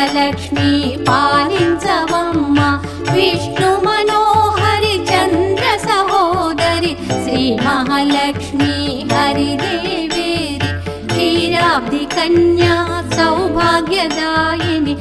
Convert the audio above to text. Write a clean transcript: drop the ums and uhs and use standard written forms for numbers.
అష్టలక్ష్మి పాలించవమ్మ విష్ణు మనోహరి చంద్ర సహోదరి శ్రీ మహాలక్ష్మి హరిదేవేరి క్షీరాబ్ది కన్యా సౌభాగ్యదాయిని